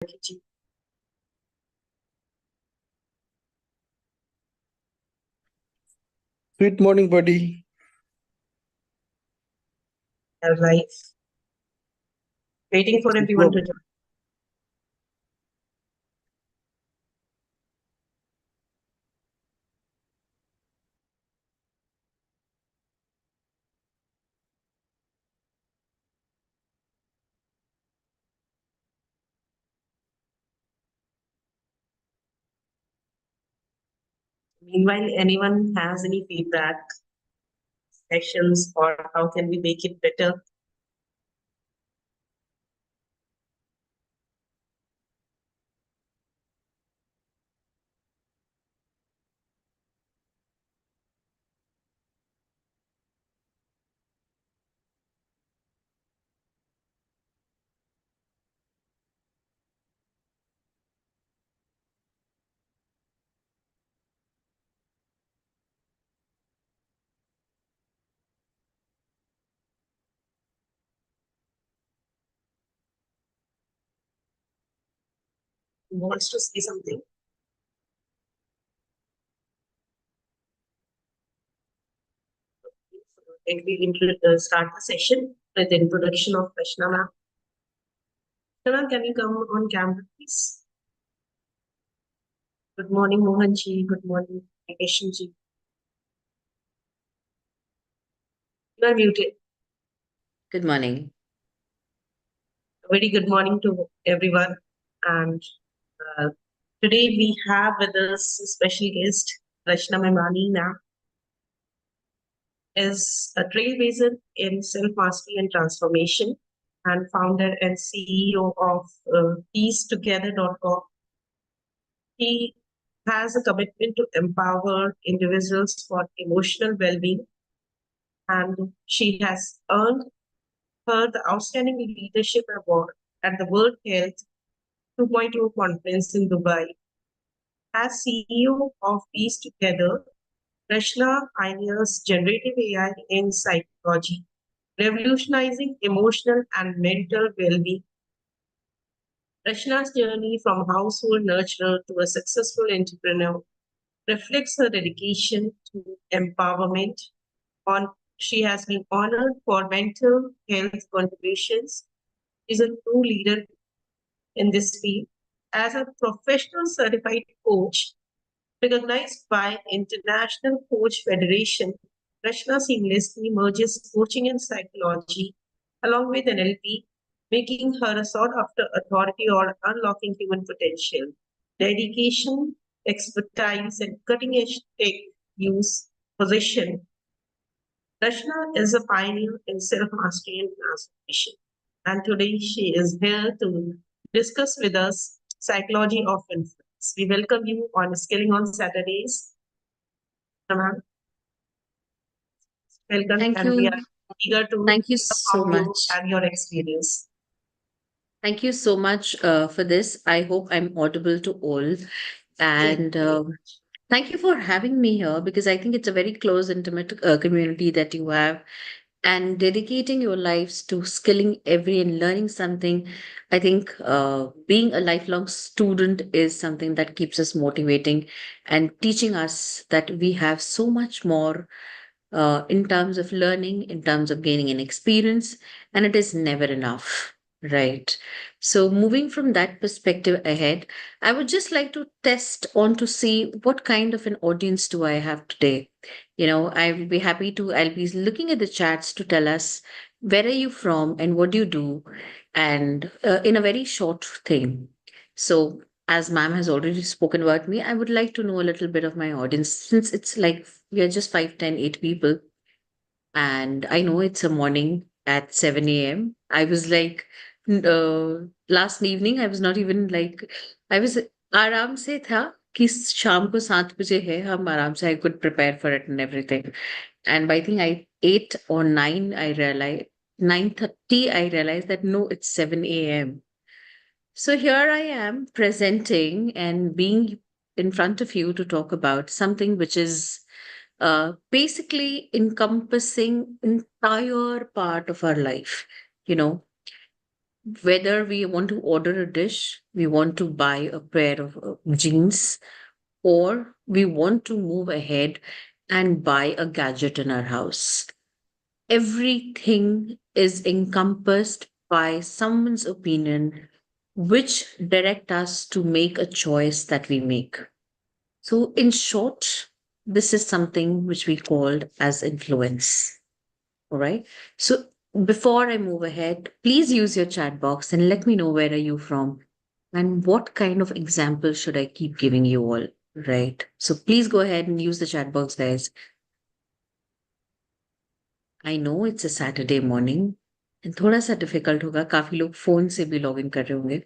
Good morning, buddy. Life, waiting for everyone to So, join. Meanwhile, anyone has any feedback, sessions, or how can we make it better? Who wants to say something? And start the session with the introduction of Rachna ma'am. Rachna ma'am, can you come on camera, please? Good morning, Mohan ji. Good morning, Keshan ji. You are muted. Good morning. Very good morning to everyone. And today we have with us a special guest, Rachna Mimani now. Is a trailblazer in self-mastery and transformation and founder and CEO of Peacetogether.com. He has a commitment to empower individuals for emotional well-being, and she has earned her the Outstanding Leadership Award at the World Health 2.0 conference in Dubai. As CEO of Peace Together, Rachna pioneers generative AI in psychology, revolutionizing emotional and mental well-being. Rachna's journey from household nurturer to a successful entrepreneur reflects her dedication to empowerment. She has been honored for mental health contributions. Is a true leader in this field. As a professional certified coach, recognized by International Coach Federation, Rachna seamlessly merges coaching and psychology along with NLP, making her a sought after authority or unlocking human potential. Dedication, expertise, and cutting edge tech use position. Rachna is a pioneer in self mastery and transformation. And today she is here to discuss with us psychology of influence. We welcome you on Skilling on Saturdays. Ma'am, welcome, Thank and we you. are eager to Thank you hear so how you much. and your experience. Thank you so much for this. I hope I'm audible to all. And thank you for having me here because I think it's a very close, intimate community that you have. And dedicating your lives to skilling every and learning something. I think being a lifelong student is something that keeps us motivating and teaching us that we have so much more in terms of learning, in terms of gaining an experience, and it is never enough, right? So, moving from that perspective ahead, I would just like to test on to see what kind of an audience do I have today. I'll be happy to, I'll be looking at the chats to tell us where are you from and what do you do, and in a very short thing. So, as ma'am has already spoken about me, I would like to know a little bit of my audience since it's like we are just 5, 10, 8 people. And I know it's a morning at 7 a.m. I was like, last evening, I was not even like, I was आराम से था कि शाम को 7 बजे है हम आराम से I could prepare for it and everything. And by think I 8 or 9, I realized 9:30, I realized that no, it's 7 a.m. So here I am presenting and being in front of you to talk about something which is basically encompassing entire part of our life. You know, Whether we want to order a dish, we want to buy a pair of jeans, or we want to move ahead and buy a gadget in our house. Everything is encompassed by someone's opinion, which direct us to make a choice that we make. So, in short, this is something which we called as influence. All right. So, before I move ahead, please use your chat box and let me know where are you from and what kind of example should I keep giving you all. Right. So, please go ahead and use the chat box, guys. I know it's a Saturday morning and थोड़ा सा difficult होगा, काफी लोग phone से भी log in कर रहे होंगे.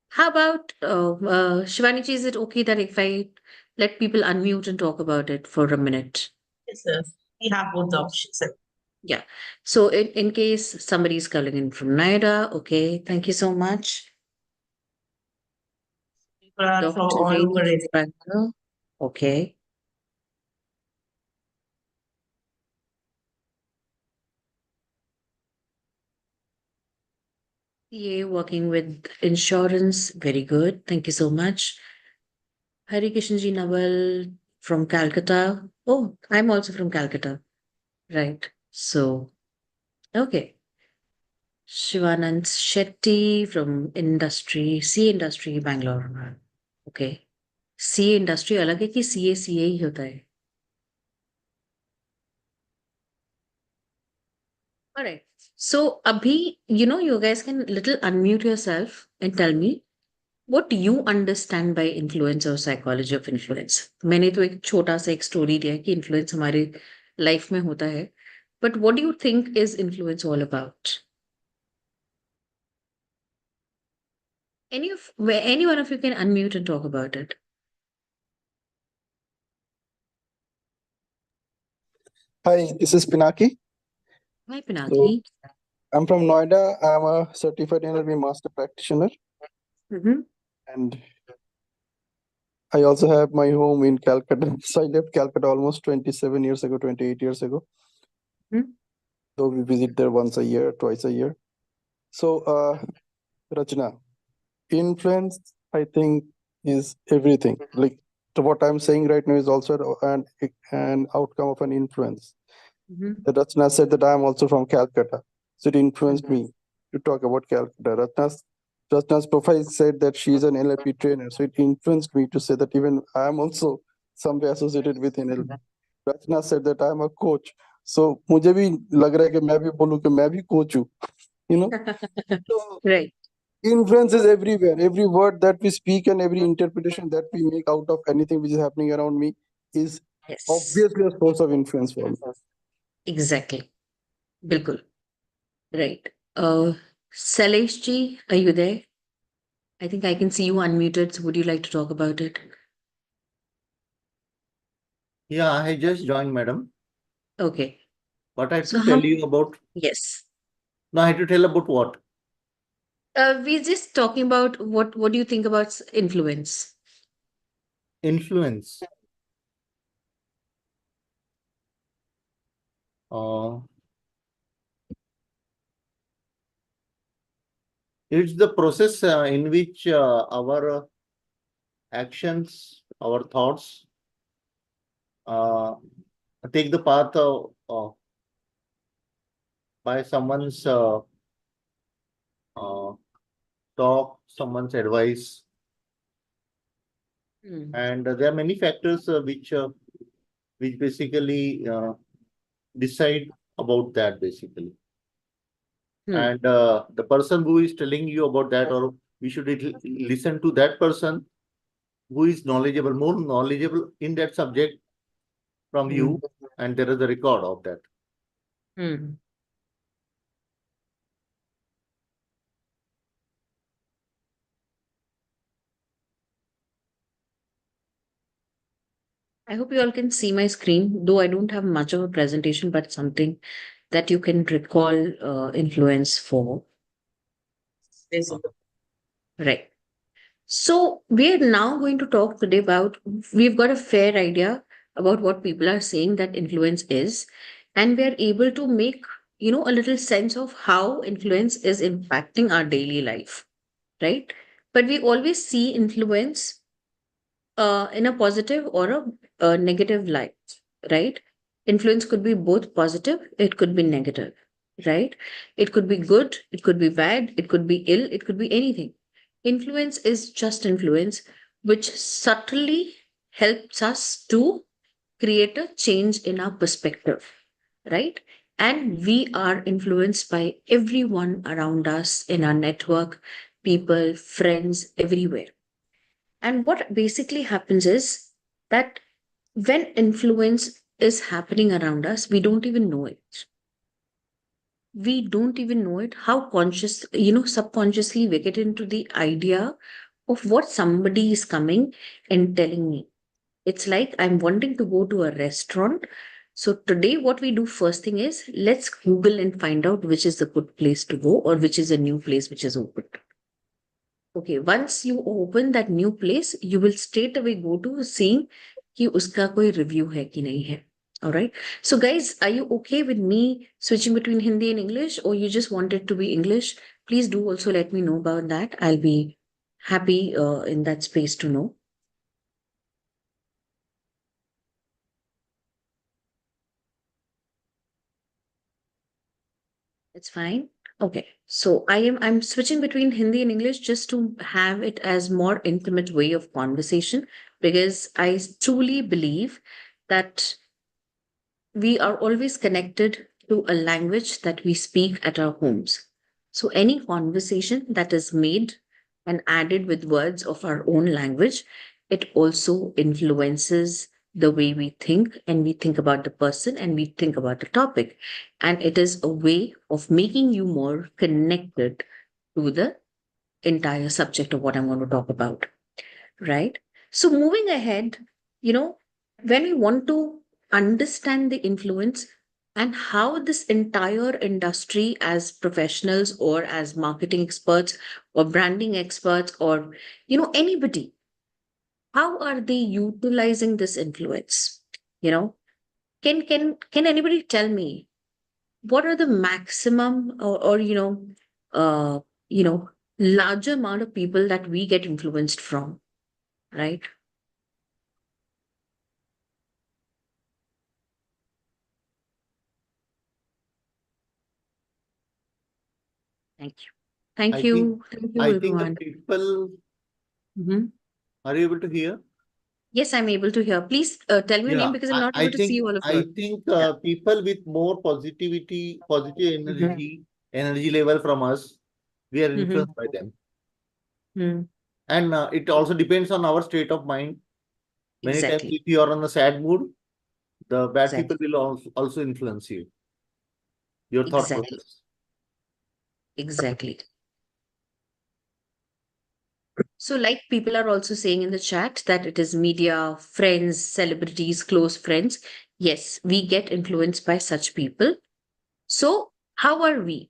How about Shivani ji, is it okay that if I let people unmute and talk about it for a minute? Yes, sir. We have both the options, sir. Yeah. So in case somebody is calling in from Noida, okay, thank you so much. People are from Dr. all over Rainey India. Franco, okay. CA working with insurance, very good. Thank you so much. Hari Kishanji Nawal from Calcutta. Oh, I'm also from Calcutta. Right. So, okay. Shivanand Shetty from C industry, Bangalore. Okay. C industry अलग है कि CA ही होता है? All right. So, Abhi, you guys can little unmute yourself and tell me what do you understand by influence or psychology of influence. मैंने तो एक छोटा सा एक स्टोरी दिया है कि influence हमारे लाइफ में होता है. But what do you think is influence all about? Any one of you can unmute and talk about it. Hi, this is Pinaki. Hi, Pinaki. I'm from Noida. I'm a certified NLP master practitioner, Mm-hmm. and I also have my home in Calcutta. So I left Calcutta almost 27 years ago, 28 years ago. Mhm. So we visit there once a year, twice a year. So, Rachna, influence, I think, is everything. Like so what I'm saying right now is also an outcome of an influence. Mm-hmm. Rachna said that I'm also from Calcutta. So it influenced me to talk about Calcutta. Rachna's profile said that she's an NLP trainer. So it influenced me to say that even I'm also somewhere associated with NLP. Rachna said that I'm a coach. So मुझे भी लग रहा है कि मैं भी बोलूं कि मैं भी coach हूँ. You know? So Right. influence is everywhere. Every word that we speak and every interpretation that we make out of anything which is happening around me is Yes. obviously a source of influence for me. Exactly. Bilkul. Right. Salesh ji, are you there? I think I can see you unmuted. So would you like to talk about it? Yeah, I just joined, madam. Okay. What I have So to tell you about? Yes. No, I have to tell about what? We're just talking about what do you think about influence? Influence. Uh, it's the process in which our actions, our thoughts take the path by someone's talk, someone's advice. And there are many factors which basically decide about that basically. And the person who is telling you about that, or we should listen to that person who is knowledgeable, more knowledgeable in that subject from you, and there is a record of that. I hope you all can see my screen, though I don't have much of a presentation, but something that you can recall influence for. Right. So we're now going to talk today about, we've got a fair idea about what people are saying that influence is, and we're able to make a little sense of how influence is impacting our daily life, right? But we always see influence in a positive or a negative light, right? Influence could be both positive, it could be negative, right? It could be good, it could be bad, it could be ill, it could be anything. Influence is just influence, which subtly helps us to create a change in our perspective, right? And we are influenced by everyone around us in our network, people, friends, everywhere. And what basically happens is that when influence is happening around us, we don't even know it. We don't even know it, how conscious, subconsciously we get into the idea of what somebody is coming and telling me. It's like I'm wanting to go to a restaurant. So today, what we do first thing is let's Google and find out which is the good place to go or which is a new place which is open. Okay, once you open that new place, you will straight away go to seeing कि उसका कोई review है कि नहीं है. All right. So, guys, are you okay with me switching between Hindi and English, or you just want it to be English? Please do also let me know about that. I'll be happy in that space to know. It's fine. Okay. So I'm switching between Hindi and English just to have it as more intimate way of conversation, because I truly believe that we are always connected to a language that we speak at our homes. So any conversation that is made and added with words of our own language, it also influences the way we think, and we think about the person and we think about the topic. And it is a way of making you more connected to the entire subject of what I'm going to talk about. Right? So moving ahead, when we want to understand the influence and how this entire industry, as professionals or as marketing experts or branding experts or anybody, how are they utilizing this influence? Can anybody tell me what are the maximum or uh you know larger amount of people that we get influenced from, right? Thank you. Thank I think you. Thank you, I think the everyone. people, Mhm. are you able to hear? Yes, I'm able to hear. Please tell me your name Yeah, because I'm not able to see all of I you. think Yeah. people with more positivity, positive Mhm. energy level from us, we are Mhm. influenced by them. Mhm. And it also depends on our state of mind. Many times, Exactly. if you are on a sad mood, the bad people Exactly. will also influence you, your thought Exactly. process. Exactly. So, like people are also saying in the chat that it is media, friends, celebrities, close friends. Yes, we get influenced by such people. So, how are we?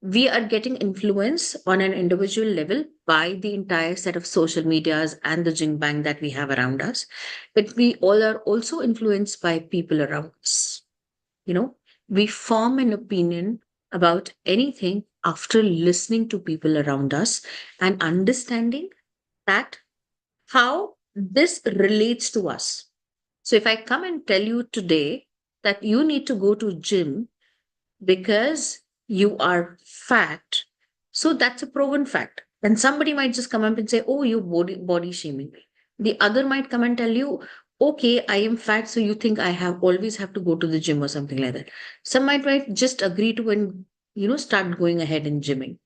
We are getting influence on an individual level by the entire set of social medias and the jing bang that we have around us. But we all are also influenced by people around us. You know, we form an opinion about anything after listening to people around us and understanding that how this relates to us. So if I come and tell you today that you need to go to gym because you are fat, so that's a proven fact. And somebody might just come up and say, oh, you body shaming me. The other might come and tell you, okay, I am fat, so you think I have always have to go to the gym or something like that. Some might just agree to and start going ahead and gymming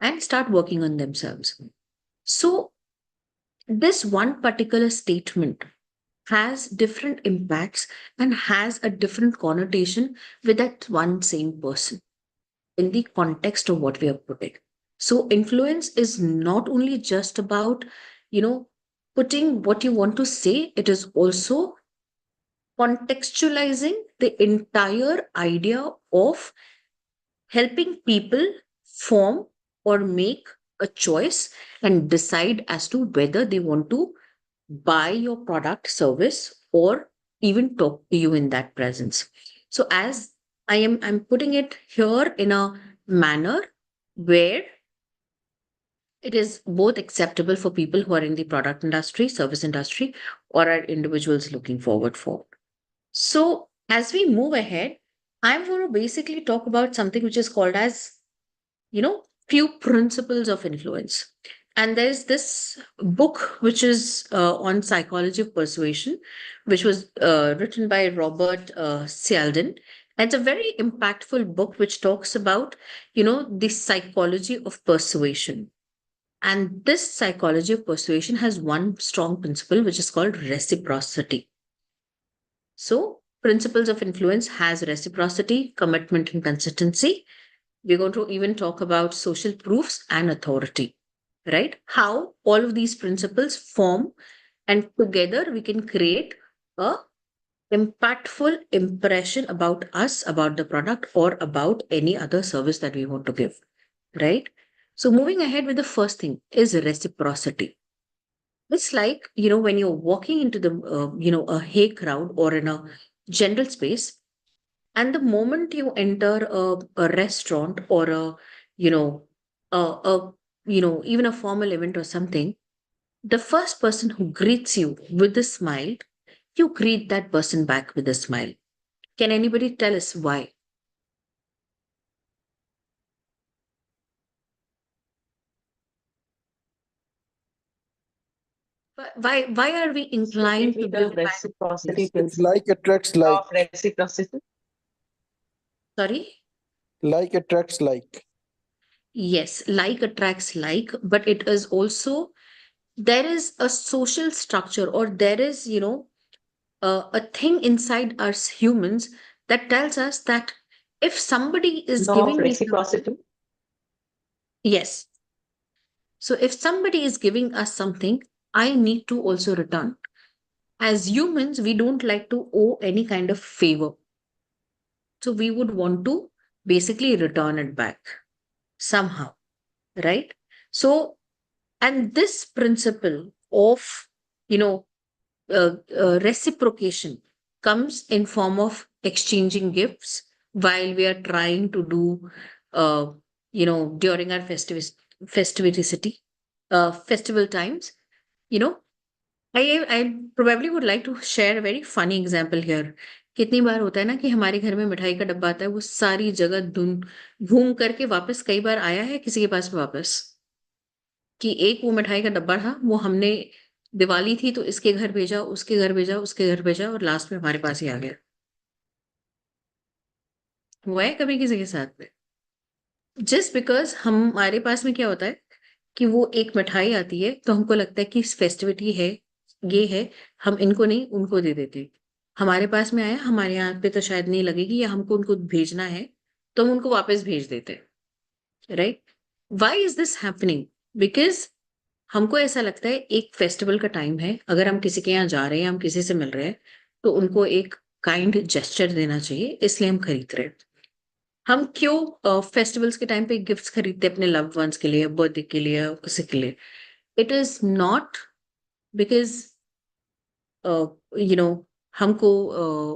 and start working on themselves. So this one particular statement has different impacts and has a different connotation with that one same person in the context of what we are putting. So influence is not only just about, you know, putting what you want to say, it is also contextualizing the entire idea of helping people form or make a choice and decide as to whether they want to buy your product, service, or even talk to you in that presence. So, as I'm putting it here in a manner where it is both acceptable for people who are in the product industry, service industry, or are individuals looking forward for. So as we move ahead, I'm going to basically talk about something which is called as, few principles of influence. And there's this book which is on psychology of persuasion, which was written by Robert Cialdon. And it's a very impactful book which talks about, the psychology of persuasion. And this psychology of persuasion has one strong principle, which is called reciprocity. So, principles of influence has reciprocity, commitment, and consistency. We're going to even talk about social proofs and authority, right? How all of these principles form, and together we can create a impactful impression about us, about the product, or about any other service that we want to give, right? So moving ahead with the first thing is reciprocity. It's like, when you're walking into the, a hay crowd or in a general space, and the moment you enter a restaurant or you know, even a formal event or something, the first person who greets you with a smile, you greet that person back with a smile. Can anybody tell us why? Why are we inclined to give It's like attracts like. Reciprocity. Sorry? Like attracts like. Yes, like attracts like, but it is also, there is a social structure, or there is, a thing inside us humans that tells us that if somebody is giving me something, yes. So if somebody is giving us something, I need to also return. As humans, we don't like to owe any kind of favor. So we would want to basically return it back somehow, right? So, and this principle of, you know, reciprocation comes in form of exchanging gifts while we are trying to do, during our festival times. You know, I probably would like to share a very funny example here. कितनी बार होता है ना कि हमारे घर में मिठाई का डब्बा आता है, वो सारी जगह धुन घूम करके वापस कई बार आया है किसी के पास में वापस, कि एक वो मिठाई का डब्बा था, वो हमने दिवाली थी तो इसके घर भेजा, उसके घर भेजा, उसके घर भेजा, और लास्ट में हमारे पास ही आ गया। हुआ है कभी किसी के साथ में? जस्ट बिकॉज हमारे पास में क्या होता है कि वो एक मिठाई आती है तो हमको लगता है कि फेस्टिविटी है, ये है, हम इनको नहीं उनको दे देते। हमारे पास में आया, हमारे यहाँ पे तो शायद नहीं लगेगी, या हमको उनको भेजना है तो हम उनको वापस भेज देते, right? Why is this happening? Because हमको ऐसा लगता है एक फेस्टिवल का टाइम है, अगर हम किसी के यहाँ जा रहे हैं, हम किसी से मिल रहे हैं, तो उनको एक काइंड जेस्चर देना चाहिए, इसलिए हम खरीद रहे हैं। हम क्यों फेस्टिवल्स के टाइम पे गिफ्ट्स खरीदते हैं अपने लव्ड वंस के लिए, बर्थडे के लिए, किसी के लिए? इट इज नॉट बिकॉज हमको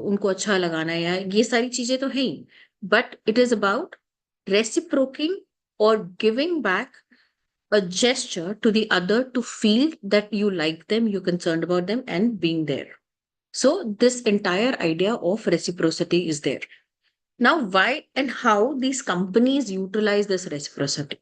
उनको अच्छा लगाना है, या ये सारी चीजें तो है ही, बट इट इज अबाउट रेसिप्रोकिंग और giving back a gesture to the other to feel that you like them, you're concerned about them, and being there. So, this entire idea of reciprocity is there. Now, why and how these companies utilize this reciprocity?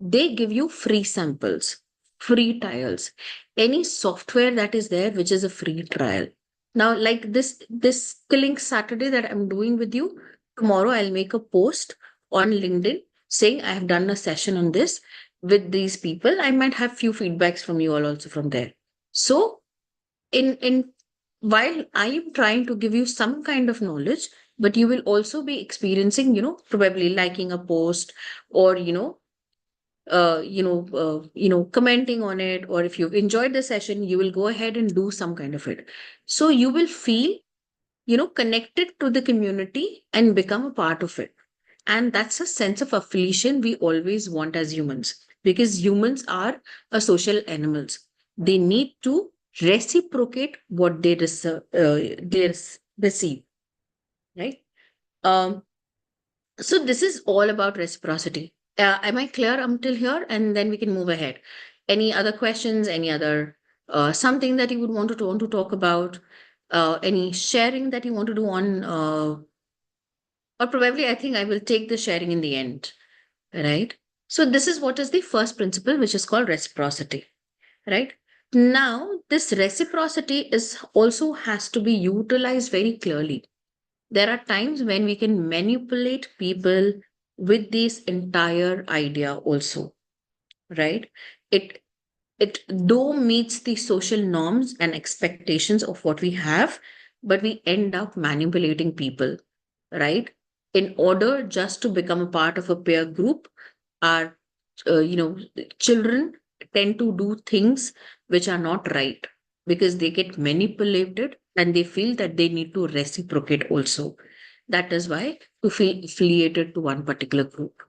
They give you free samples, free trials, any software that is there, which is a free trial. Now, like this Killing Saturday that I'm doing with you, tomorrow I'll make a post on LinkedIn saying I have done a session on this with these people. I might have few feedbacks from you all also from there. So in while I am trying to give you some kind of knowledge, but you will also be experiencing, probably liking a post, or commenting on it, or if you've enjoyed the session, you will go ahead and do some kind of it. So you will feel, connected to the community and become a part of it. And that's a sense of affiliation we always want as humans, because humans are a social animals. They need to reciprocate what they receive, right? So this is all about reciprocity. Am I clear until here? And then we can move ahead. Any other questions? Any other something that you would want to talk about? Any sharing that you want to do on, or probably I think I will take the sharing in the end, right? So this is what is the first principle, which is called reciprocity, right? Now, this reciprocity is also has to be utilized very clearly. There are times when we can manipulate people with this entire idea also, right? It it though meets the social norms and expectations of what we have, but we end up manipulating people, right, in order just to become a part of a peer group. Our children tend to do things which are not right because they get manipulated and they feel that they need to reciprocate also. That is why to feel affiliated to one particular group.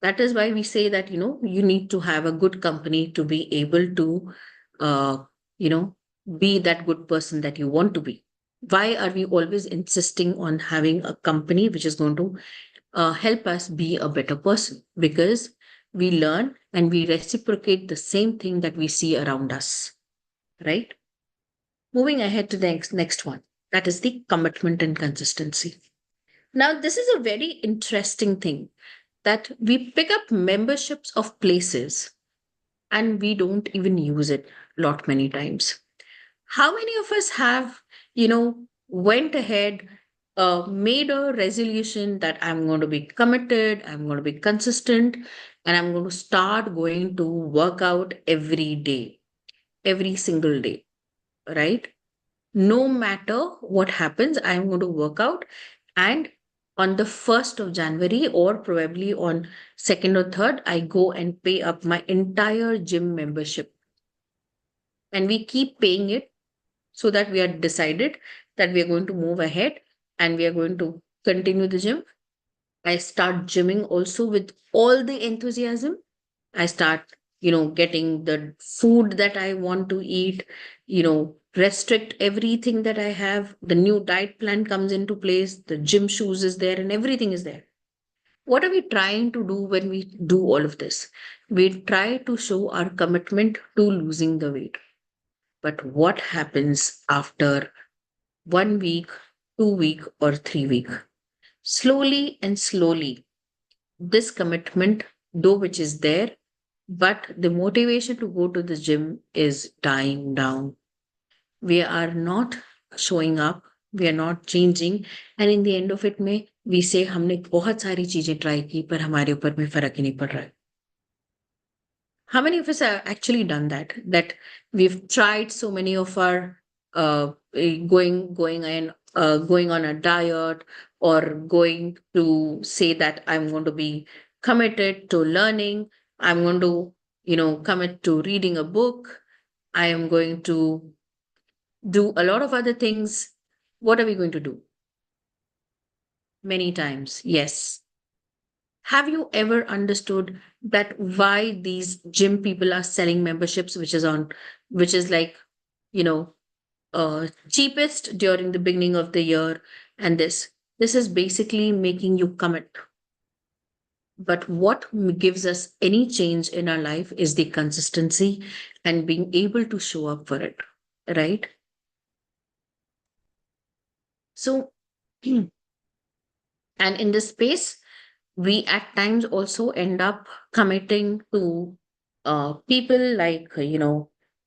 That is why we say that you need to have a good company to be able to uh, you know be that good person that you want to be. Why are we always insisting on having a company which is going to help us be a better person? Because we learn and we reciprocate the same thing that we see around us, right? Moving ahead to the next one, that is the commitment and consistency. Now this is a very interesting thing, that we pick up memberships of places and we don't even use it lot many times. How many of us have, went ahead, made a resolution that I'm going to be committed, I'm going to be consistent, and I'm going to start going to work out every day, every single day, right? No matter what happens, I'm going to work out. And on the 1st of January, or probably on 2nd or 3rd, I go and pay up my entire gym membership. And we keep paying it so that we are decided that we are going to move ahead and we are going to continue the gym. I start gymming also with all the enthusiasm. I start, getting the food that I want to eat, restrict everything that I have. The new diet plan comes into place, the gym shoes is there, and everything is there. What are we trying to do when we do all of this? We try to show our commitment to losing the weight. But what happens after 1 week, 2 week, or 3 week? Slowly and slowly, this commitment, though which is there, but the motivation to go to the gym is dying down. We are not showing up, we are not changing, and in the end of it में we say हमने बहुत सारी चीजें try की पर हमारे ऊपर में फर्क ही नहीं पड़ रहा है. How many of us have actually done that? That we've tried so many of our going on a diet, or going to say that I'm going to be committed to learning. I'm going to, commit to reading a book. I am going to do a lot of other things. What are we going to do? Many times, yes. Have you ever understood that why these gym people are selling memberships, which is like, you know, cheapest during the beginning of the year? And this is basically making you commit. But what gives us any change in our life is the consistency and being able to show up for it, right? So, and in this space, we at times also end up committing to people like,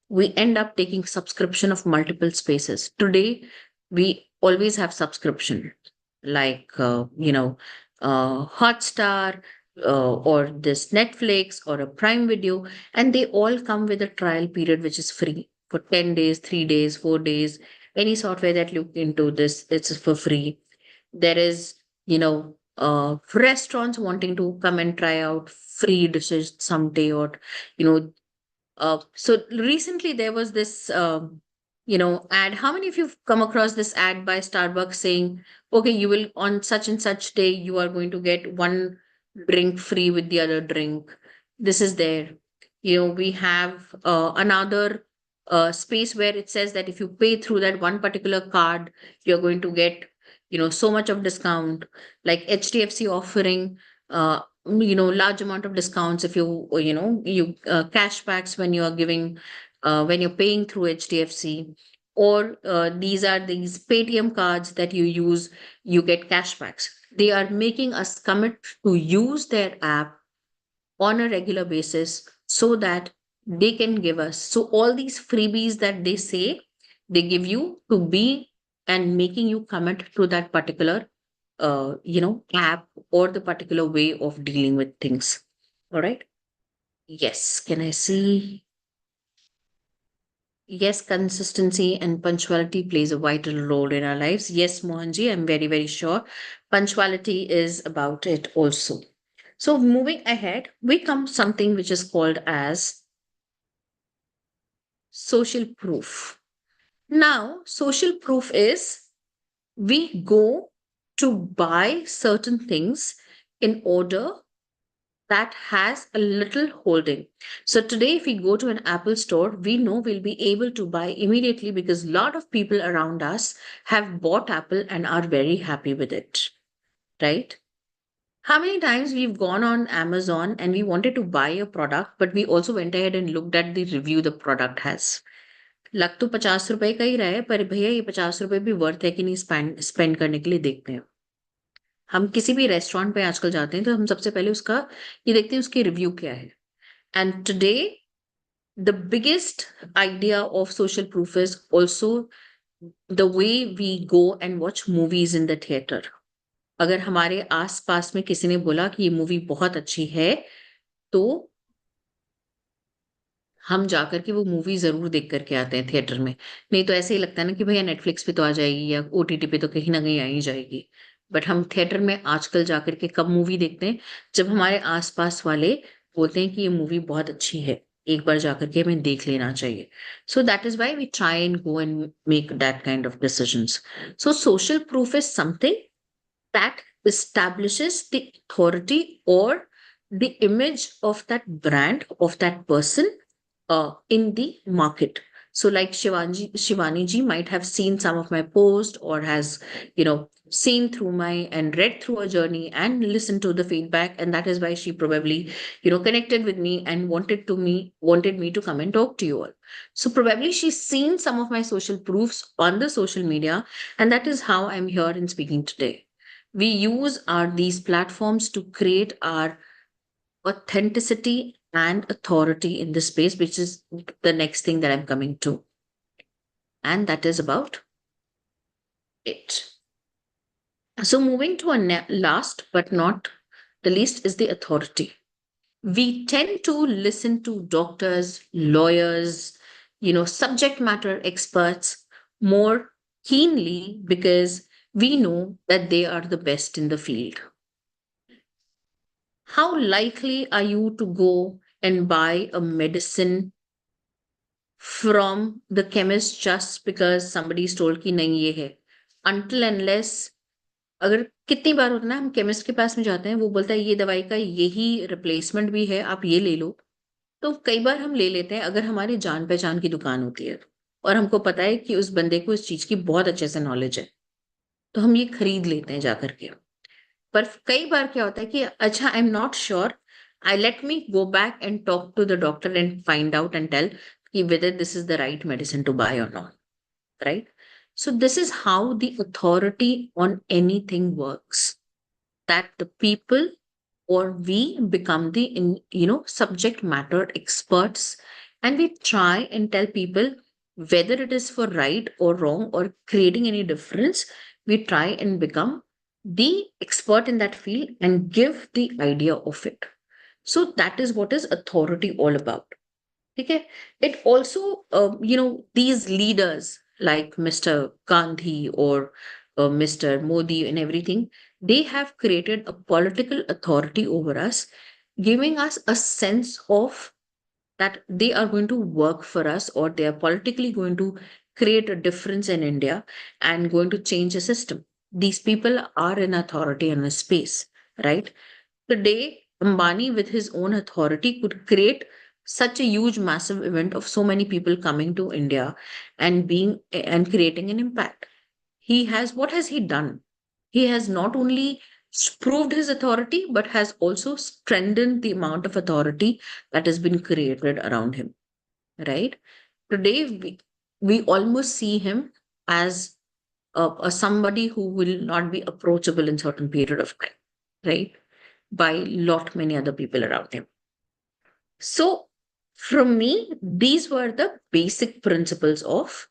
we end up taking subscription of multiple spaces. Today, we always have subscription like, Hotstar, or this Netflix or a Prime Video, and they all come with a trial period which is free for 10 days, 3 days, 4 days. Any software that look into this, it's for free. There is, restaurants wanting to come and try out free dishes someday, or you know so recently there was this ad. How many of you've come across this ad by Starbucks saying, okay, you will on such and such day you are going to get one drink free with the other drink? This is there. We have another space where it says that if you pay through that one particular card, you're going to get so much of discount, like HDFC offering, large amount of discounts if you cashbacks when you are giving, when you're paying through HDFC, or these Paytm cards that you use, you get cashbacks. They are making us commit to use their app on a regular basis so that they can give us. So all these freebies that they say they give you to be and making you commit to that particular app or the particular way of dealing with things. All right. Yes. Can I see? Yes, consistency and punctuality plays a vital role in our lives. Yes, Mohanji, I'm very, very sure. Punctuality is about it also. So moving ahead, we come something which is called as social proof. Now, social proof is we go to buy certain things in order that has a little holding. So today, if we go to an Apple store, we know we'll be able to buy immediately because a lot of people around us have bought Apple and are very happy with it, right? How many times we've gone on Amazon and we wanted to buy a product, but we also went ahead and looked at the review the product has. लग तो 50 रुपए का ही रहा है, पर भैया ये 50 रुपए भी वर्थ है कि नहीं स्पेंड करने के लिए देखते हैं. हम किसी भी रेस्टोरेंट पे आजकल जाते हैं तो हम सबसे पहले उसका ये देखते हैं उसकी रिव्यू क्या है. And today the biggest idea of social proof is also the way we go and watch movies in the theatre. अगर हमारे आसपास में किसी ने बोला कि ये मूवी बहुत अच्छी है तो हम जाकर के वो मूवी जरूर देख करके आते हैं थिएटर में. नहीं तो ऐसे ही लगता है ना कि भैया नेटफ्लिक्स पे तो आ जाएगी या ओटीटी पे तो कहीं ना कहीं आ ही जाएगी. बट हम थिएटर में आजकल जाकर के कब मूवी देखते हैं? जब हमारे आसपास वाले बोलते हैं कि ये मूवी बहुत अच्छी है, एक बार जाकर के हमें देख लेना चाहिए. So that is why we try and go and make that kind of decisions. So social proof is something that establishes the authority or the image of that brand, of that person in the market. So like Shivani ji might have seen some of my post or has, seen through my and read through a journey and listened to the feedback. And that is why she probably, connected with me and wanted me to come and talk to you all. So probably she's seen some of my social proofs on the social media. And that is how I'm here and speaking today. We use these platforms to create our authenticity and authority in this space, which is the next thing that I'm coming to. And that is about it. So moving to last but not the least is the authority. We tend to listen to doctors, lawyers, subject matter experts more keenly because we know that they are the best in the field. How likely are you to go and buy a medicine from the chemist just because somebody told कि नहीं ये है? Until unless, अगर कितनी बार होता है ना हम केमिस्ट के पास में जाते हैं, वो बोलता है ये दवाई का यही रिप्लेसमेंट भी है, आप ये ले लो. तो कई बार हम ले लेते हैं अगर हमारी जान पहचान की दुकान होती है और हमको पता है कि उस बंदे को इस चीज की बहुत अच्छे से नॉलेज है, तो हम ये खरीद लेते हैं जाकर के. पर कई बार क्या होता है कि अच्छा I am not sure, I let me go back and talk to the doctor and find out and tell कि whether this is the right medicine to buy or not, right? So this is how the authority on anything works, that the people or we become the subject matter experts, and we try and tell people whether it is for right or wrong or creating any difference. We try and become the expert in that field and give the idea of it. So that is what is authority all about. Okay. It also, these leaders like Mr. Gandhi or Mr. Modi and everything, they have created a political authority over us, giving us a sense of that they are going to work for us or they are politically going to create a difference in India and going to change the system. These people are in authority in a space, right? Today, Ambani, with his own authority, could create such a huge, massive event of so many people coming to India and creating an impact. What has he done? he has not only proved his authority, but has also strengthened the amount of authority that has been created around him, right? Today, we almost see him as a somebody who will not be approachable in certain period of time, right? By lot many other people around him. So, from me, these were the basic principles of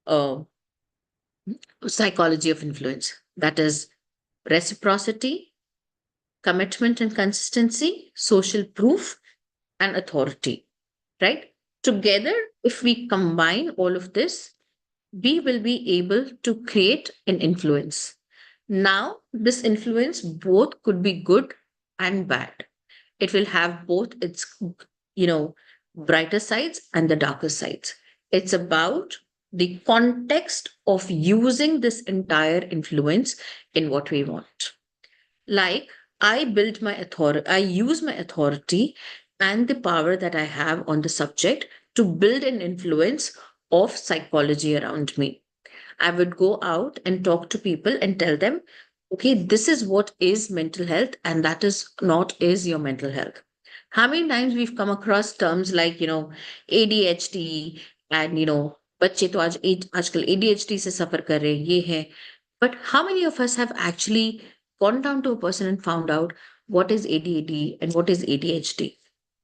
uh, psychology of influence. That is reciprocity, commitment and consistency, social proof, and authority, right? Together, if we combine all of this, we will be able to create an influence. Now, this influence both could be good and bad. It will have both its, you know, brighter sides and the darker sides. It's about the context of using this entire influence in what we want. Like, I build my authority, I use my authority and the power that I have on the subject to build an influence of psychology around me. I would go out and talk to people and tell them, okay, this is what is mental health, and that is not is your mental health. How many times we've come across terms like, ADHD and, बच्चे तो आजकल ADHD से सफर कर रहे हैं, ये है. But how many of us have actually gone down to a person and found out what is ADHD and what is ADHD?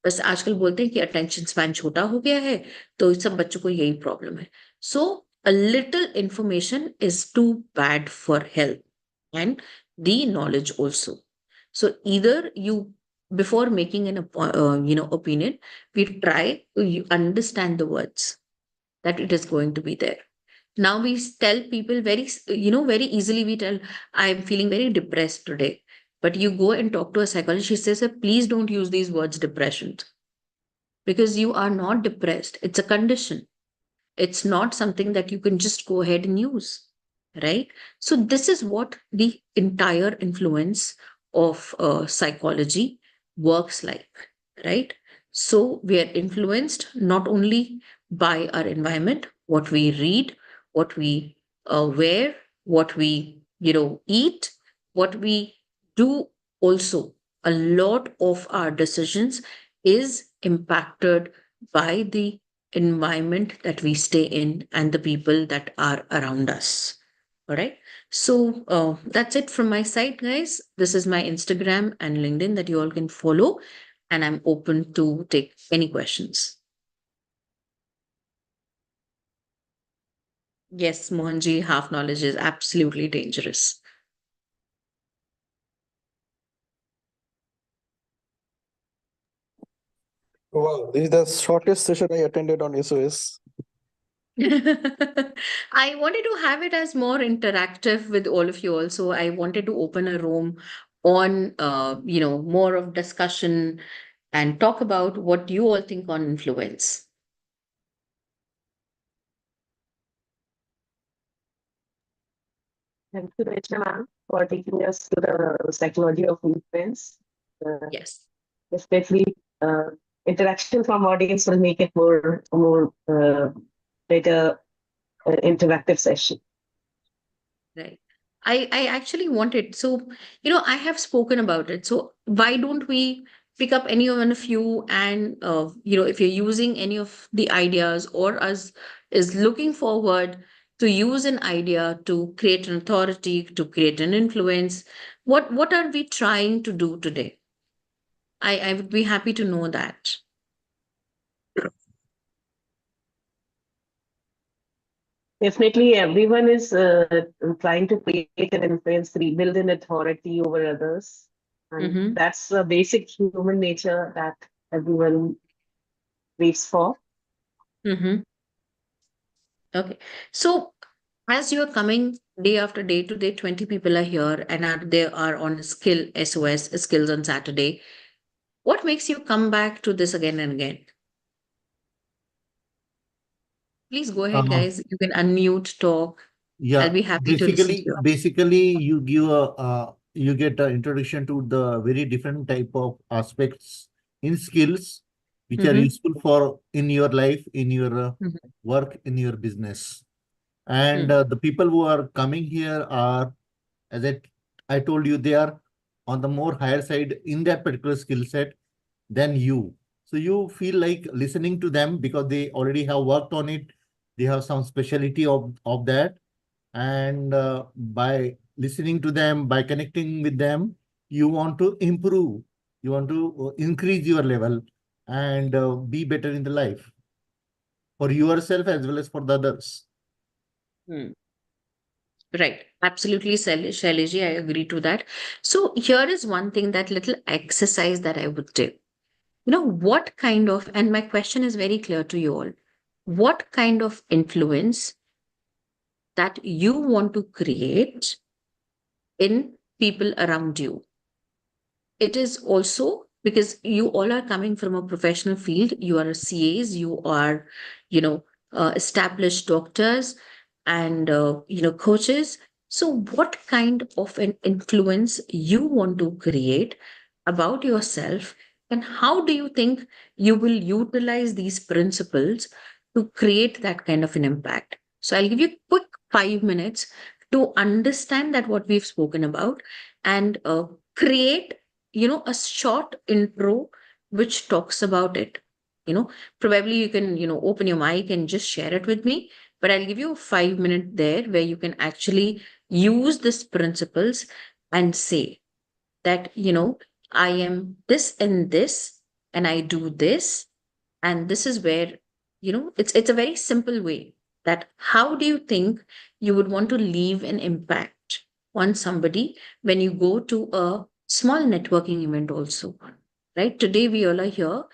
बस आजकल बोलते हैं कि अटेंशन स्पैन छोटा हो गया है, तो सब बच्चों को यही प्रॉब्लम है. So a little information is too bad for health and the knowledge also. So either you, before making an opinion, we try to understand the words that it is going to be there. Now we tell people very easily, we tell, I'm feeling very depressed today. But you go and talk to a psychologist, she says, please don't use these words depression, because you are not depressed. It's a condition. It's not something that you can just go ahead and use, right? So this is what the entire influence of psychology works like, right? So we are influenced not only by our environment, what we read, what we wear, what we eat, what we do. Also, a lot of our decisions is impacted by the environment that we stay in and the people that are around us. All right. So that's it from my side, guys. This is my Instagram and LinkedIn that you all can follow. And I'm open to take any questions. Yes, Mohanji, half knowledge is absolutely dangerous. Wow, this is the shortest session I attended on SOS. I wanted to have it as more interactive with all of you also. I wanted to open a room on, more of discussion and talk about what you all think on influence. Thank you, Rachna ma'am, for taking us to the psychology of influence. Yes. Especially interaction from audience will make it more better interactive session. Right. I actually wanted, so, I have spoken about it. So why don't we pick up any one of you and, if you're using any of the ideas or us is looking forward to use an idea to create an authority, to create an influence, what are we trying to do today? I would be happy to know that. Definitely, everyone is trying to create an influence, rebuild an authority over others. And that's a basic human nature that everyone waits for. Okay. So as you are coming day after day, today 20 people are here and they are on skill SOS, skills on Saturday. What makes you come back to this again and again? Please go ahead, guys. You can unmute, talk. I'll be happy to listen to you. Basically, you get an introduction to the very different type of aspects in skills which are useful for in your life, in your work, in your business. And the people who are coming here are, as I I told you they are on the more higher side in that particular skill set than you. So you feel like listening to them because they already have worked on it. They have some specialty of that. And by listening to them, by connecting with them, you want to improve. You want to increase your level and be better in the life for yourself as well as for the others. Hmm. Right. Absolutely, Shaileji, I agree to that. So here is one thing, that little exercise that I would do. What kind of, and my question is very clear to you all, what kind of influence that you want to create in people around you? It is also because you all are coming from a professional field. You are CAs, you are, you know, established doctors and, coaches. So, what kind of an influence you want to create about yourself, and how do you think you will utilize these principles to create that kind of an impact? So, I'll give you a quick 5 minutes to understand that what we've spoken about, and create a short intro which talks about it. Probably you can open your mic and just share it with me, but I'll give you a 5 minute there where you can actually use these principles and say that I am this and this, and I do this, and this is where it's a very simple way, that how do you think you would want to leave an impact on somebody when you go to a small networking event also, right? Today we all are here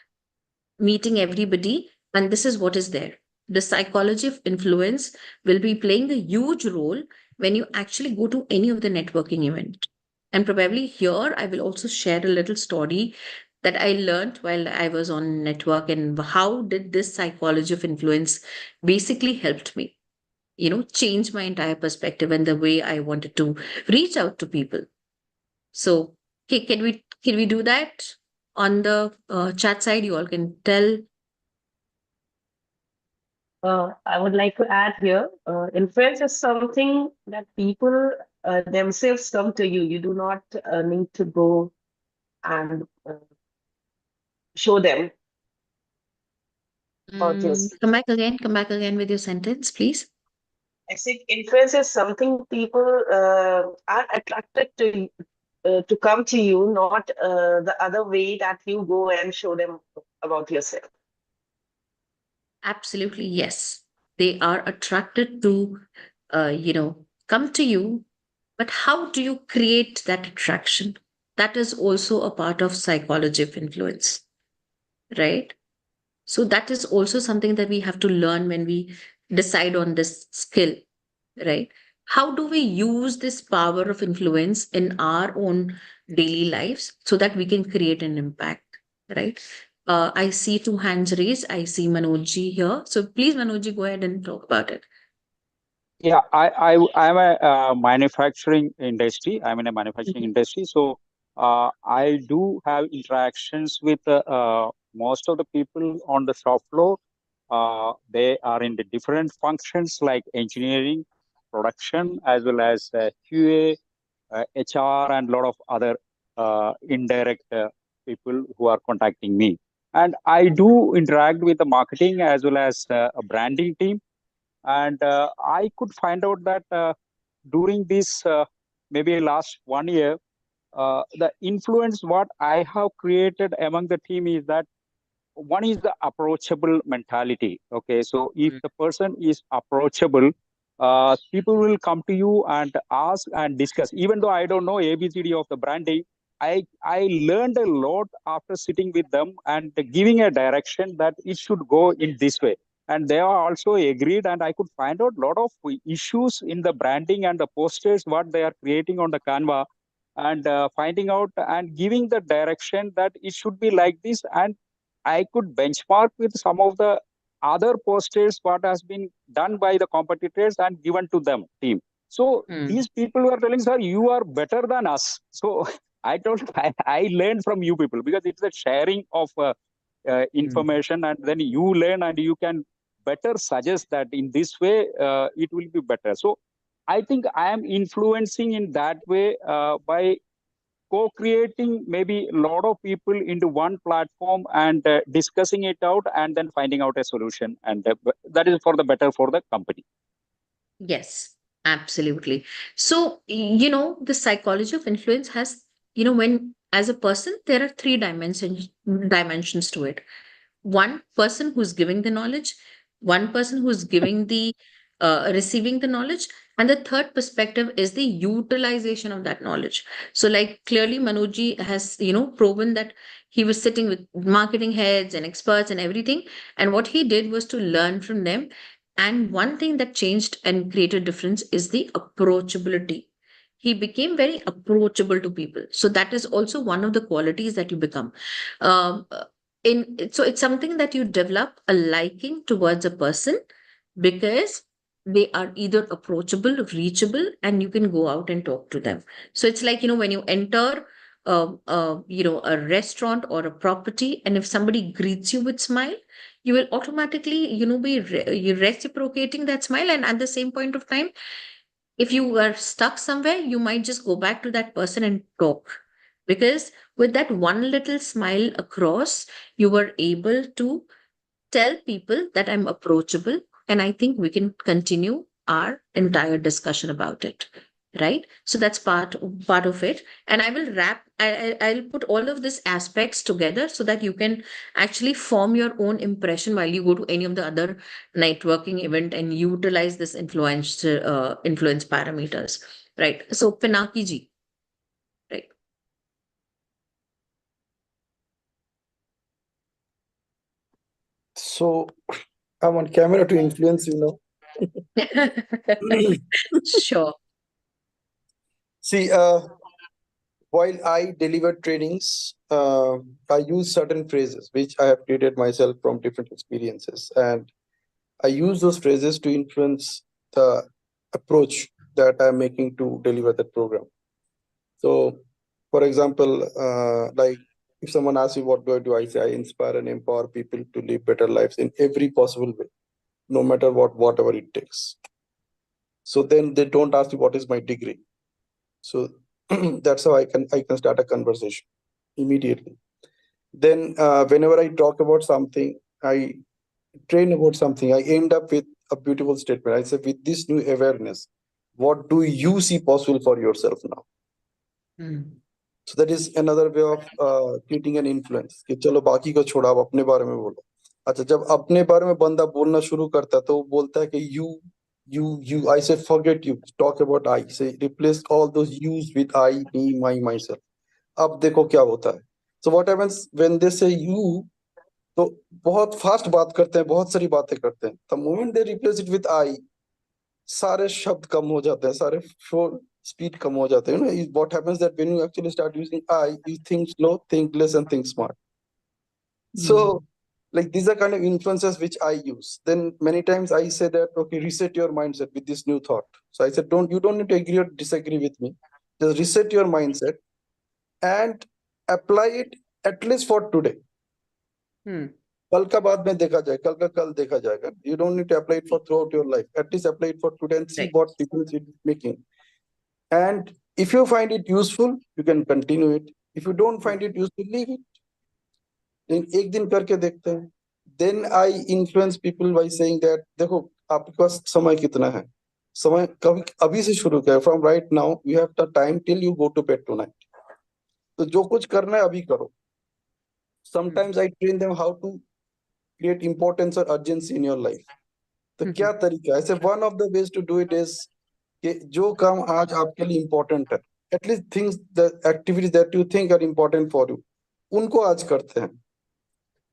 meeting everybody, and this is what is there. The psychology of influence will be playing a huge role when you actually go to any of the networking event. And probably here I will also share a little story that I learned while I was on network, and how did this psychology of influence basically helped me change my entire perspective and the way I wanted to reach out to people. So, okay, can we do that on the chat side? You all can tell. I would like to add here, influence is something that people themselves come to you. You do not need to go and show them about yourself. Come back again with your sentence, please. I think influence is something people are attracted to come to you, not the other way that you go and show them about yourself. Absolutely, yes. They are attracted to, come to you. But how do you create that attraction? That is also a part of psychology of influence, right? So that is also something that we have to learn when we decide on this skill, right? How do we use this power of influence in our own daily lives so that we can create an impact, right? I see two hands raised. I see Manojji here. So please, Manojji, go ahead and talk about it. Yeah, I'm a manufacturing industry. I'm in a manufacturing industry, so I do have interactions with most of the people on the shop floor. They are in the different functions like engineering, production, as well as QA, HR, and a lot of other indirect people who are contacting me. And I do interact with the marketing as well as a branding team. And I could find out that during this maybe last 1 year, the influence what I have created among the team is that one is the approachable mentality. Okay, so if the person is approachable, people will come to you and ask and discuss. Even though I don't know ABCD of the branding, I learned a lot after sitting with them and giving a direction that it should go in this way. And they are also agreed, and I could find out a lot of issues in the branding and the posters what they are creating on the Canva, and finding out and giving the direction that it should be like this. And I could benchmark with some of the other posters what has been done by the competitors and given to them team. So these people were telling, sir, you are better than us. So I told, I learned from you people, because it's a sharing of information, and then you learn and you can better suggest that in this way it will be better. So I think I am influencing in that way by co-creating maybe a lot of people into one platform and discussing it out and then finding out a solution. And that is for the better for the company. Yes, absolutely. So, the psychology of influence has, when as a person, there are three dimensions to it. One person who's giving the knowledge, one person who's giving the receiving the knowledge, and the third perspective is the utilization of that knowledge. So, like clearly, Manojji has proven that he was sitting with marketing heads and experts and everything, and what he did was to learn from them. And one thing that changed and created difference is the approachability. He became very approachable to people. So that is also one of the qualities that you become. Um, so it's something that you develop a liking towards a person because they are either approachable, reachable, and you can go out and talk to them. So it's like, when you enter a restaurant or a property, and if somebody greets you with smile, you will automatically be you reciprocating that smile, and at the same point of time, if you were stuck somewhere, you might just go back to that person and talk. Because with that one little smile across, you were able to tell people that I'm approachable, and I think we can continue our entire discussion about it. Right. So that's part of it. And I will I'll put all of these aspects together so that you can actually form your own impression while you go to any of the other networking event and utilize this influence parameters. Right. So Pinaki ji. Right. So I'm on camera to influence you now. Sure. See, while I deliver trainings, I use certain phrases which I have created myself from different experiences, and I use those phrases to influence the approach that I'm making to deliver that program. So, for example, like if someone asks you what do, I say I inspire and empower people to live better lives in every possible way, no matter whatever it takes. So then they don't ask you what is my degree. So that's how I can start a conversation immediately. Then whenever I talk about something, I train about something, I end up with a beautiful statement. I say, with this new awareness, what do you see possible for yourself now? So that is another way of creating an influence. कि चलो बाकी को छोड़ा, अब अपने बारे में बोलो. अच्छा, जब अपने बारे में बंदा बोलना शुरू करता है तो वो बोलता है कि you I say forget you, talk about I, say replace all those yous with I, me, my, myself. अब देखो क्या होता है. So what happens when they say you, तो बहुत फास्ट बात करते हैं, बहुत सारी बातें करते हैं. The moment they replace it with I, सारे शब्द कम हो जाते हैं, सारे speed कम हो जाते हैं. What happens that when you actually start using I, you think slow, think less, and think smart. So like these are kind of influences which I use. Then many times I say that, okay, reset your mindset with this new thought. So I said, you don't need to agree or disagree with me. Just reset your mindset and apply it at least for today. कल का बाद में देखा जाए, कल का कल देखा जाएगा. You don't need to apply it for throughout your life. At least apply it for today and see what difference it's making. And if you find it useful, you can continue it. If you don't find it useful, leave it. Then एक दिन करके देखते हैं. Then I influence people by saying that देखो आपके पास समय कितना है. समय कभी अभी से शुरू करें. From right now, you have the time till you go to bed tonight. तो जो कुछ करना है अभी करो. Sometimes I train them how to create importance or urgency in your life. तो क्या तरीका है? ऐसे one of the ways to do it is कि जो काम आज आपके लिए important है, at least things, the activities that you think are important for you, उनको आज करते हैं.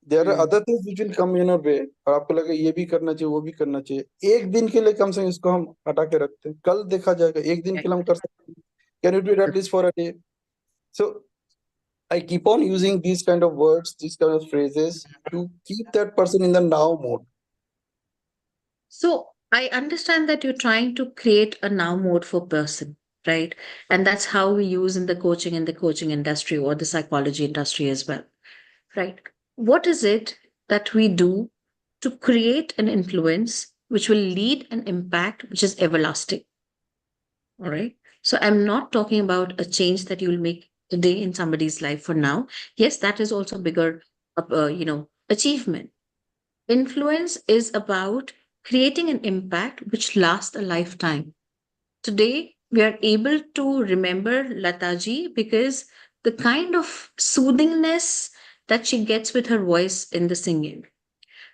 There are other things which will come in your way, और आपको लगे ये भी करना चाहिए, वो भी करना चाहिए. एक दिन के लिए कम से कम इसको हम हटा के रखते हैं. कल देखा जाएगा. एक दिन के लिए हम कर सकते हैं. Can you do it at least for a day? So I keep on using these kind of words, these kind of phrases to keep that person in the now mode. So I understand that you're trying to create a now mode for person, right? And that's how we use in the coaching industry or the psychology industry as well, right? What is it that we do to create an influence which will lead an impact which is everlasting? All right. So I'm not talking about a change that you'll make today in somebody's life for now. Yes, that is also a bigger, achievement. Influence is about creating an impact which lasts a lifetime. Today, we are able to remember Lataji because the kind of soothingness that she gets with her voice in the singing.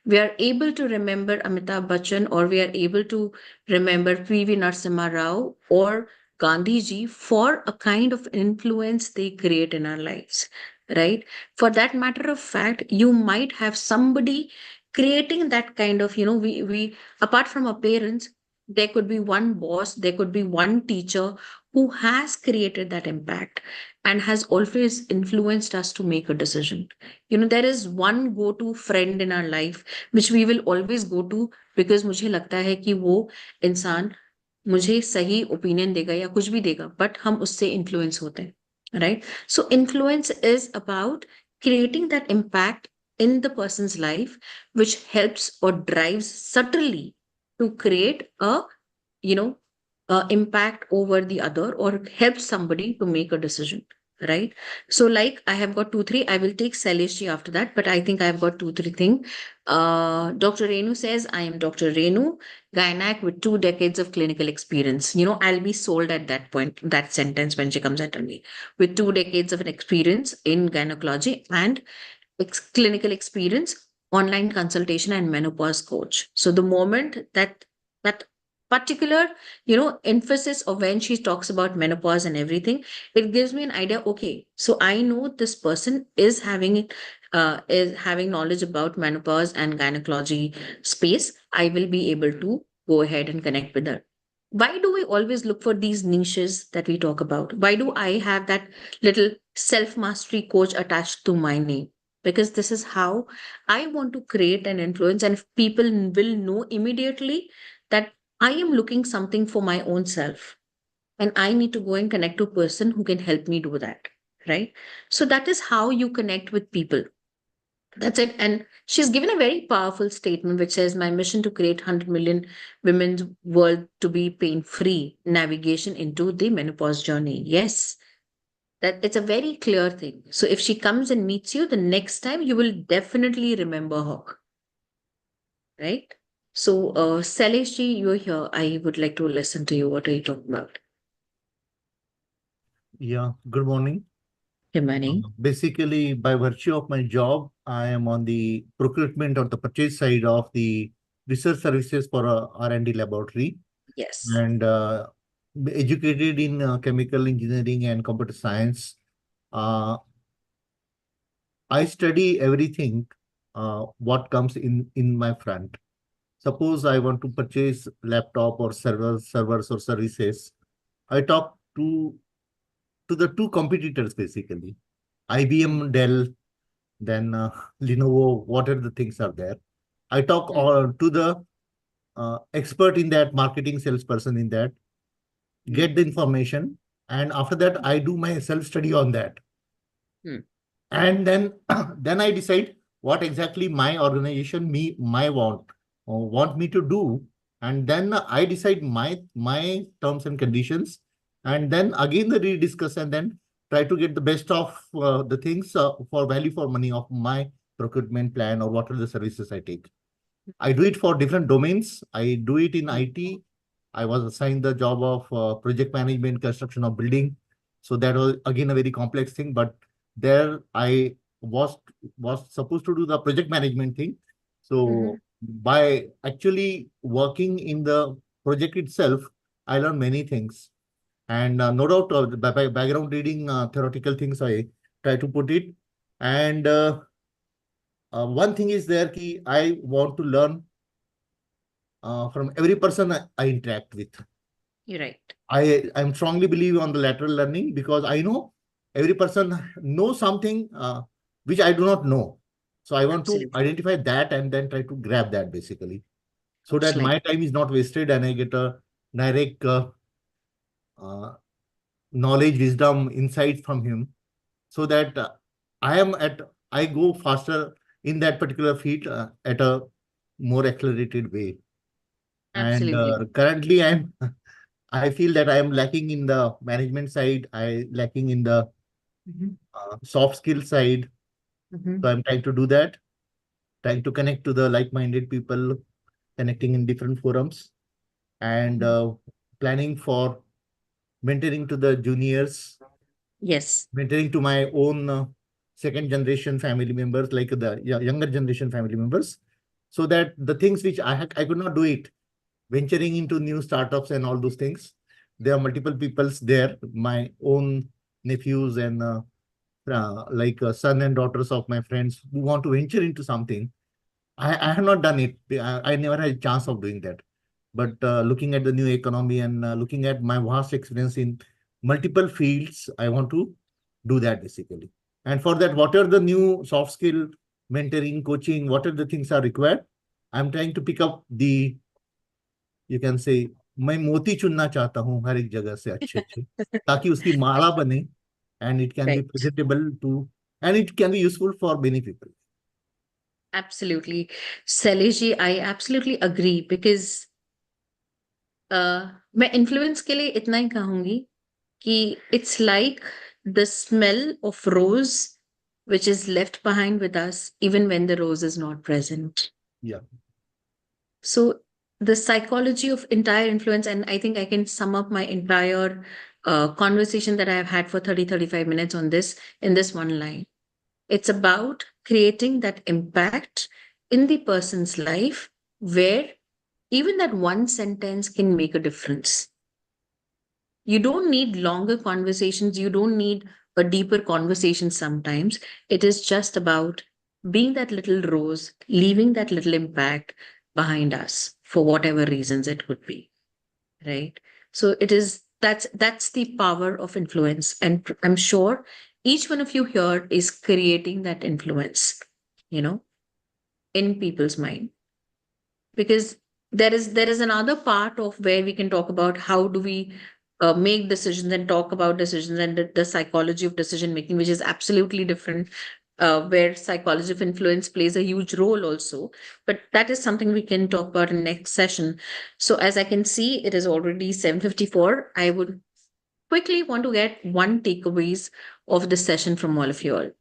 We are able to remember Amitabh Bachchan, or we are able to remember P.V. Narasimha Rao or Gandhi ji for a kind of influence they create in our lives, right? For that matter of fact, you might have somebody creating that kind of, we apart from our parents, there could be one boss, there could be one teacher who has created that impact and has always influenced us to make a decision. There is one go to friend in our life which we will always go to because मुझे लगता है कि वो इंसान मुझे सही opinion देगा या कुछ भी देगा, बट हम उससे इन्फ्लुएंस होते हैं, right? So influence is about creating that impact in the person's life which helps or drives subtly to create a you know impact over the other or help somebody to make a decision, right? So like I have got 2 3, I will take Salishi after that, but I think I've got 2 3 thing. Dr. Renu says, I am Dr. Renu, gynac with 2 decades of clinical experience. I'll be sold at that point, that sentence, when she comes and tell me with 2 decades of an experience in gynecology and clinical experience, online consultation, and menopause coach. So the moment that particular emphasis of when she talks about menopause and everything, it gives me an idea. Okay, so I know this person is having knowledge about menopause and gynecology space. I will be able to go ahead and connect with her. Why do we always look for these niches that we talk about? Why do I have that little self mastery coach attached to my name? Because this is how I want to create an influence. And if people will know immediately that I am looking something for my own self and I need to go and connect to a person who can help me do that. Right. So that is how you connect with people. That's it. And she's given a very powerful statement which says, my mission to create 100 million women's world to be pain free navigation into the menopause journey. Yes, that it's a very clear thing. So if she comes and meets you the next time, you will definitely remember her, right? So, Saleshi, you're here. I would like to listen to you. What are you talking about? Yeah, good morning. Himani. Basically, by virtue of my job, I am on the procurement or the purchase side of the research services for a R&D laboratory, Yes. and educated in chemical engineering and computer science. I study everything what comes in my front. Suppose I want to purchase laptop or servers or services. I talk to the two competitors basically, IBM, Dell, then Lenovo. What are the things are there? I talk to the expert in that, marketing salesperson in that, get the information, and after that I do my self study on that. And then then I decide what exactly my organization my want me to do, and then I decide my terms and conditions, and then again the rediscuss, and then try to get the best of the things for value for money of my procurement plan or what are the services I take. I do it for different domains. I do it in IT. I was assigned the job of project management, construction of building. So that was again a very complex thing. But there I was supposed to do the project management thing. So by actually working in the project itself, I learned many things. And no doubt, by background reading, theoretical things, I try to put it. And one thing is there, ki I want to learn from every person I interact with. You're right. I'm strongly believe on the lateral learning because I know every person knows something which I do not know. So I want to identify that and then try to grab that basically, so that my time is not wasted and I get a direct uh, knowledge, wisdom, insight from him, so that I go faster in that particular field at a more accelerated way. And Absolutely. currently I feel that I am lacking in the management side. I lacking in the Mhm. soft skill side. Mhm. So I'm trying to do that, trying to connect to the like-minded people, connecting in different forums, and planning for mentoring to the juniors, Yes. mentoring to my own second generation family members, like the younger generation family members, so that the things which I could not do it, venturing into new startups and all those things. There are multiple peoples there, my own nephews and son and daughters of my friends who want to venture into something. I have not done it. I never had a chance of doing that. But looking at the new economy and looking at my vast experience in multiple fields, I want to do that basically. And for that, what are the new soft skill, mentoring, coaching, what are the things are required? I'm trying to pick up the, you can say, मैं मोती चुनना चाहता हूँ हर एक जगह से अच्छे अच्छे, ताकि उसकी माला बने, and it can be Right. presentable to, and it can be useful for many people. Absolutely. Saleji, I absolutely agree because मैं influence के लिए इतना ही कहूंगी कि it's like the smell of rose which is left behind with us even when the rose is not present. Yeah. So the psychology of entire influence, and I think I can sum up my entire conversation that I have had for 35 minutes on this in this one line. It's about creating that impact in the person's life where even that one sentence can make a difference. You don't need longer conversations. You don't need a deeper conversation sometimes. It is just about being that little rose, leaving that little impact behind us for whatever reasons it would be. Right. So it is that's the power of influence. And I'm sure each one of you here is creating that influence, you know, in people's mind. Because there is another part of where we can talk about how do we make decisions and talk about decisions and the psychology of decision making, which is absolutely different, where psychology of influence plays a huge role also. But that is something we can talk about in next session. So as I can see, it is already 7:54. I would quickly want to get one takeaways of this session from all of you all.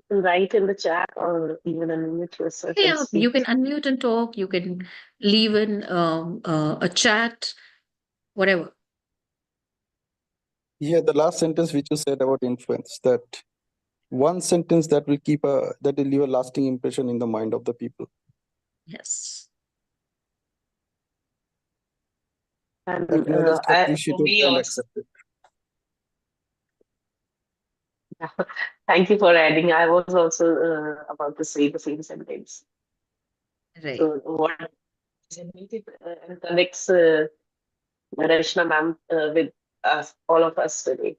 Write in the chat or even unmute yourself and Yeah, you speak. can unmute and talk. You can leave in a chat, whatever. Yeah, the last sentence which you said about influence, that one sentence that will that will leave a lasting impression in the mind of the people. Yes. And That we always appreciate for me it and also, accept it. thank you for adding. I was also about to say the same sentence. Right. So what resonated and connects Rachna ma'am with us, all of us today.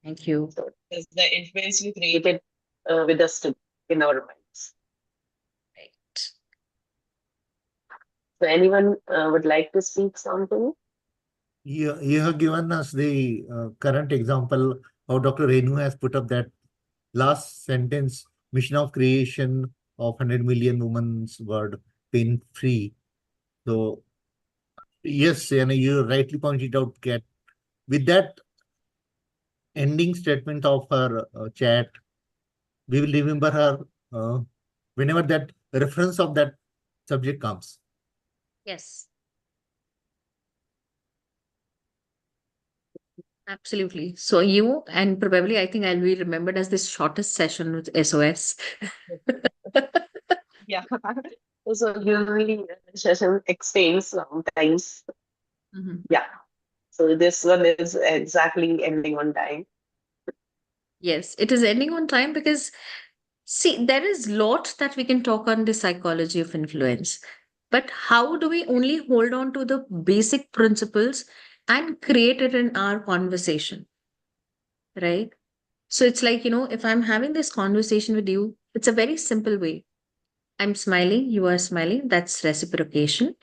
Thank you. So it's the influence you created with us in our minds. Right. So anyone would like to speak something? You have given us the current example how Dr. Renu has put up that last sentence, mission of creation of 100 million women's world pain free. So yes, and you rightly pointed out, Kat, with that ending statement of her chat, we will remember her whenever that reference of that subject comes. Yes. Absolutely. So you and probably I think I'll be remembered as the shortest session with SOS. Yeah. So usually session extends sometimes. Mhm. Yeah. So this one is exactly ending on time. Yes, it is ending on time because see, there is lot that we can talk on the psychology of influence. But how do we only hold on to the basic principles and create it in our conversation? Right? So it's like, if I'm having this conversation with you, it's a very simple way. I'm smiling, you are smiling, that's reciprocation.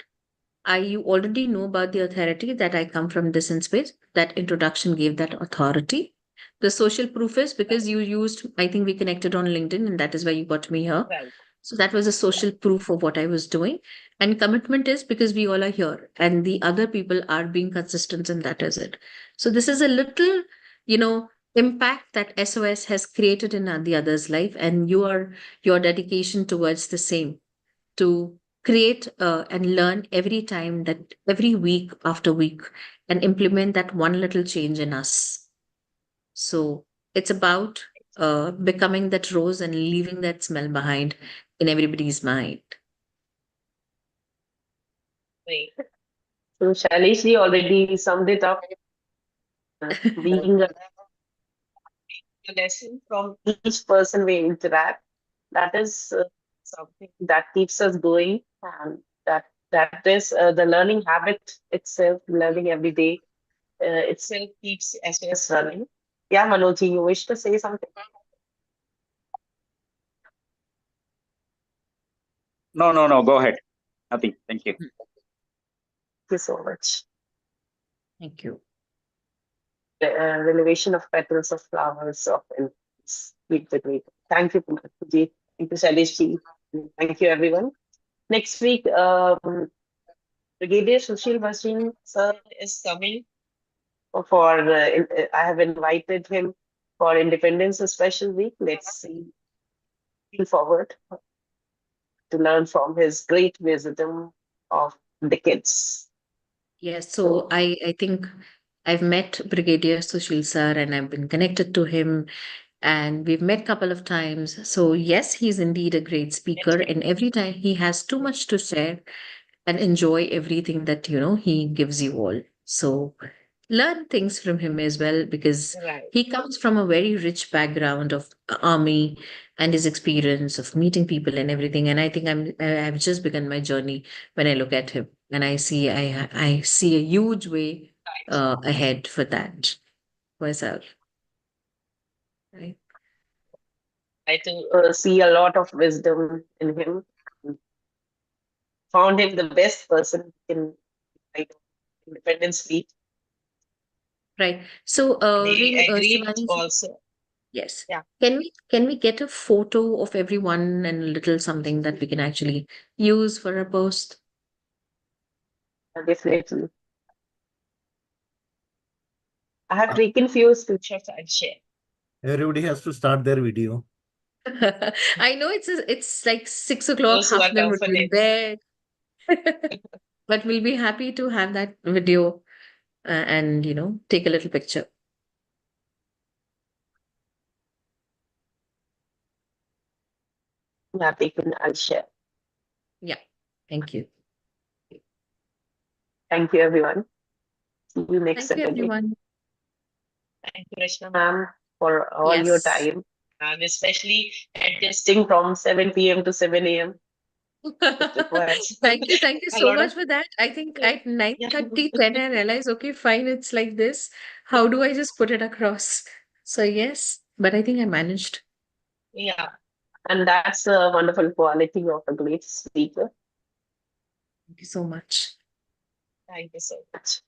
You already know about the authority that I come from this in space. That introduction gave that authority. The social proof is because you used, I think we connected on LinkedIn, and that is why you got me here. Right. So that was a social proof of what I was doing. And commitment is because we all are here and the other people are being consistent, and that is it. So this is a little, impact that SOS has created in the other's life, and your dedication towards the same to create and learn every time, that every week after week, and implement that one little change in us. So it's about becoming that rose and leaving that smell behind in everybody's mind. Right. So Shailesh already summed it up, being a lesson from each person we interact. That is something that keeps us going, and that is the learning habit itself, learning every day itself keeps SOS running. Yeah, Manoji, you wish to say something? No. Go ahead. Nothing. Thank you. Hmm. Thank you so much. Thank you. The renovation of petals of flowers of sweet the great. Thank you, Punaji. Thank you, Shailesh ji. Thank you, everyone. Next week, Brigadier Sushil Bhasin sir is coming for. I have invited him for Independence Special Week. Let's see. Looking forward to learn from his great wisdom of decades. Yes, so So, I think I've met Brigadier Sushil sir and I've been connected to him, and we've met couple of times. So yes, he's indeed a great speaker, and every time he has too much to share, and enjoy everything that he gives you all. So learn things from him as well, because right. he comes from a very rich background of army and his experience of meeting people and everything. And I think I've just begun my journey when I look at him, and I see a huge way ahead for that myself. Right. I to see a lot of wisdom in him. Found him the best person in like, Independence Week. Right. So They agreed Shivani, also. yes. Yeah, Can we get a photo of everyone and a little something that we can actually use for a post? definitely. I have taken few screenshots I'll share. Everybody has to start their video. I know it's like 6 o'clock, Those who half are of them would be in comfortable. bed, but we'll be happy to have that video and take a little picture. Yeah, taken, I'll share. Yeah, thank you. Thank you, everyone. See you next Thank you, Saturday. everyone. Thank you, Rachna ma'am, for all your Yes. time, and especially adjusting from 7 p.m. to 7 a.m. It requires Thank you a so lot much of. for that. I think Yeah, at nine yeah, thirty, 10, I realized, okay, fine, it's like this. How do I just put it across? So yes, but I think I managed. yeah. And that's a wonderful quality of a great speaker. Thank you so much. Thank you so much.